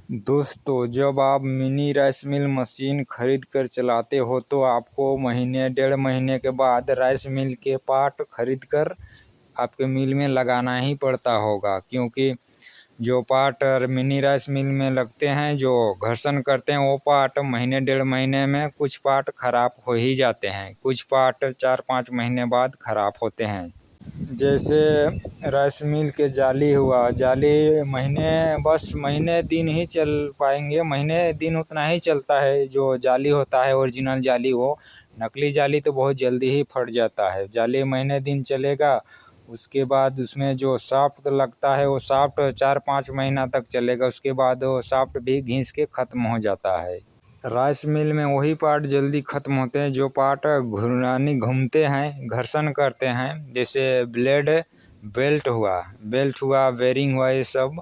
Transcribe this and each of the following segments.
दोस्तों, जब आप मिनी राइस मिल मशीन खरीद कर चलाते हो तो आपको महीने डेढ़ महीने के बाद राइस मिल के पार्ट खरीद कर आपके मिल में लगाना ही पड़ता होगा, क्योंकि जो पार्ट मिनी राइस मिल में लगते हैं, जो घर्षण करते हैं, वो पार्ट महीने डेढ़ महीने में कुछ पार्ट खराब हो ही जाते हैं। कुछ पार्ट 4-5 महीने बाद खराब होते हैं। जैसे राइस मिल के जाली हुआ, जाली महीने दिन ही चल पाएंगे। महीने दिन उतना ही चलता है जो जाली होता है, ओरिजिनल जाली। वो नकली जाली तो बहुत जल्दी ही फट जाता है। जाली महीने दिन चलेगा, उसके बाद उसमें जो सॉफ्ट लगता है वो सॉफ्ट 4-5 महीना तक चलेगा। उसके बाद वो सॉफ्ट भी घिस के ख़त्म हो जाता है। राइस मिल में वही पार्ट जल्दी ख़त्म होते हैं जो पार्ट घूमते हैं, घर्षण करते हैं। जैसे बेल्ट हुआ, बेरिंग हुआ, ये सब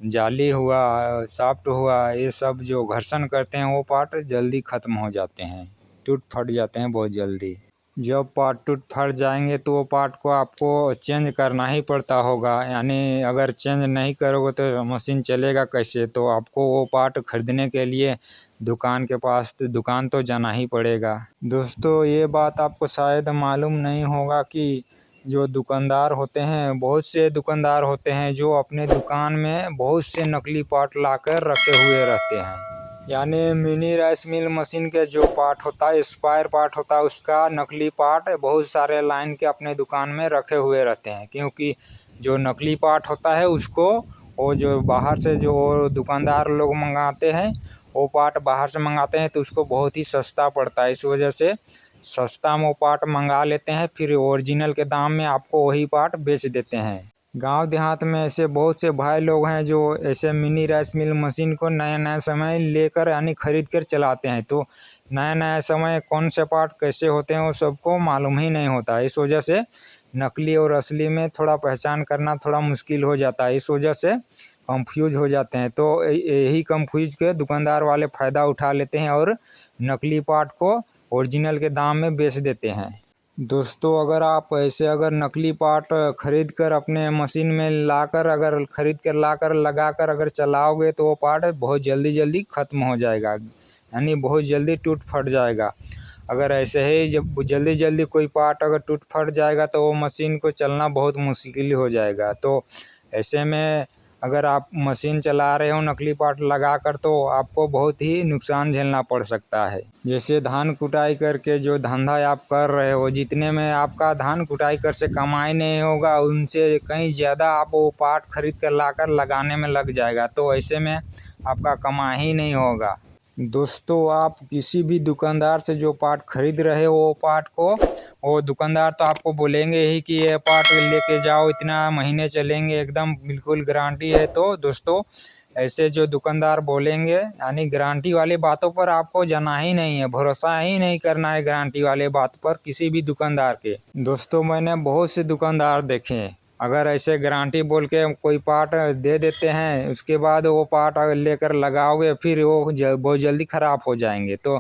जाली हुआ, शाफ्ट हुआ, ये सब जो घर्षण करते हैं वो पार्ट जल्दी ख़त्म हो जाते हैं, टूट फट जाते हैं बहुत जल्दी। जब पार्ट टूट फट जाएंगे तो वो पार्ट को आपको चेंज करना ही पड़ता होगा। यानी अगर चेंज नहीं करोगे तो मशीन चलेगा कैसे? तो आपको वो पार्ट खरीदने के लिए दुकान तो जाना ही पड़ेगा। दोस्तों, ये बात आपको शायद मालूम नहीं होगा कि जो दुकानदार होते हैं, बहुत से दुकानदार होते हैं जो अपने दुकान में बहुत से नकली पार्ट लाकर रखे हुए रहते हैं। यानी मिनी राइस मिल मशीन के जो पार्ट होता है, स्पेयर पार्ट होता है, उसका नकली पार्ट बहुत सारे लाइन के अपने दुकान में रखे हुए रहते हैं। क्योंकि जो नकली पार्ट होता है उसको वो जो बाहर से जो दुकानदार लोग मंगाते हैं, वो पार्ट बाहर से मंगाते हैं तो उसको बहुत ही सस्ता पड़ता है। इस वजह से सस्ता में वो पार्ट मंगा लेते हैं, फिर ओरिजिनल के दाम में आपको वही पार्ट बेच देते हैं। गांव देहात में ऐसे बहुत से भाई लोग हैं जो ऐसे मिनी राइस मिल मशीन को नया समय लेकर यानी खरीद कर चलाते हैं। तो नया समय कौन से पार्ट कैसे होते हैं वो सबको मालूम ही नहीं होता है। इस वजह से नकली और असली में थोड़ा पहचान करना थोड़ा मुश्किल हो जाता है। इस वजह से कंफ्यूज हो जाते हैं। तो यही कंफ्यूज के दुकानदार वाले फ़ायदा उठा लेते हैं और नकली पार्ट को ओरिजिनल के दाम में बेच देते हैं। दोस्तों, अगर नकली पार्ट खरीद कर अपने मशीन में लाकर लगाकर अगर चलाओगे तो वो पार्ट बहुत जल्दी ख़त्म हो जाएगा, यानी बहुत जल्दी टूट फट जाएगा। अगर ऐसे ही जब जल्दी कोई पार्ट अगर टूट फट जाएगा तो वो मशीन को चलना बहुत मुश्किल हो जाएगा। तो ऐसे में अगर आप मशीन चला रहे हो नकली पार्ट लगाकर तो आपको बहुत ही नुकसान झेलना पड़ सकता है। जैसे धान कुटाई करके जो धंधा आप कर रहे हो, जितने में आपका धान कुटाई कर से कमाई नहीं होगा, उनसे कहीं ज़्यादा आप वो पार्ट खरीद कर लाकर लगाने में लग जाएगा। तो ऐसे में आपका कमाई ही नहीं होगा। दोस्तों, आप किसी भी दुकानदार से जो पार्ट खरीद रहे हो वो पार्ट को वो दुकानदार तो आपको बोलेंगे ही कि ये पार्ट लेके जाओ, इतना महीने चलेंगे, एकदम बिल्कुल गारंटी है। तो दोस्तों, ऐसे जो दुकानदार बोलेंगे यानी गारंटी वाली बातों पर आपको जाना ही नहीं है, भरोसा ही नहीं करना है गारंटी वाले बात पर किसी भी दुकानदार के। दोस्तों, मैंने बहुत से दुकानदार देखे हैं, अगर ऐसे गारंटी बोल के कोई पार्ट दे देते हैं, उसके बाद वो पार्ट अगर लेकर लगाओगे फिर वो बहुत जल्दी ख़राब हो जाएंगे। तो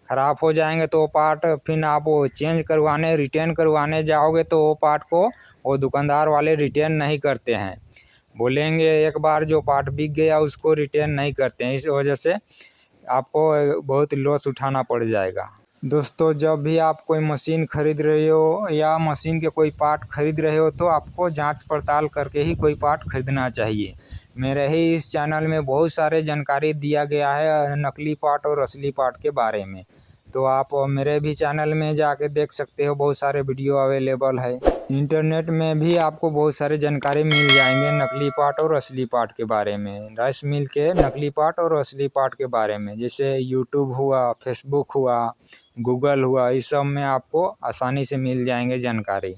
ख़राब हो जाएंगे तो वो पार्ट फिर आप वो रिटर्न करवाने जाओगे तो वो पार्ट को वो दुकानदार वाले रिटर्न नहीं करते हैं। बोलेंगे एक बार जो पार्ट बिक गया उसको रिटर्न नहीं करते हैं। इस वजह से आपको बहुत लॉस उठाना पड़ जाएगा। दोस्तों, जब भी आप कोई मशीन खरीद रहे हो या मशीन के कोई पार्ट खरीद रहे हो तो आपको जांच पड़ताल करके ही कोई पार्ट खरीदना चाहिए। मेरे ही इस चैनल में बहुत सारे जानकारी दिया गया है नकली पार्ट और असली पार्ट के बारे में। तो आप मेरे भी चैनल में जाके देख सकते हो, बहुत सारे वीडियो अवेलेबल है। इंटरनेट में भी आपको बहुत सारे जानकारी मिल जाएंगे नकली पार्ट और असली पार्ट के बारे में, राइस मिल के नकली पार्ट और असली पार्ट के बारे में। जैसे यूट्यूब हुआ, फेसबुक हुआ, गूगल हुआ, इस सब में आपको आसानी से मिल जाएंगे जानकारी।